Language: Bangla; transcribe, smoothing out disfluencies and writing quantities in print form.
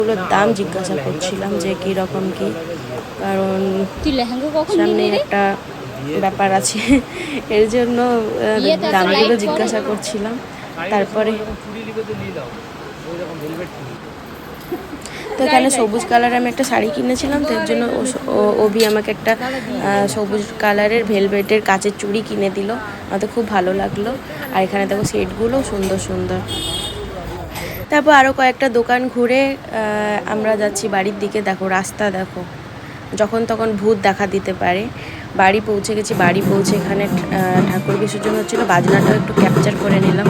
ওগুলোর দাম জিজ্ঞাসা করছিলাম যে কীরকম কী, কারণ সামনে একটা ব্যাপার আছে এর জন্য দামগুলো জিজ্ঞাসা করছিলাম। তারপরে তো এখানে সবুজ কালারের আমি একটা শাড়ি কিনেছিলাম, তো এর জন্য অভি আমাকে একটা সবুজ কালারের ভেলভেটের কাচের চুড়ি কিনে দিল, আমাদের খুব ভালো লাগলো। আর এখানে দেখো সেটগুলো সুন্দর সুন্দর। তারপর আরও কয়েকটা দোকান ঘুরে আমরা যাচ্ছি বাড়ির দিকে। দেখো রাস্তা দেখো, যখন তখন ভূত দেখা দিতে পারে। বাড়ি পৌঁছে গেছি, বাড়ি পৌঁছে এখানে ঠাকুর বিসর্জন হচ্ছিলো, বাজনাটাও একটু ক্যাপচার করে নিলাম।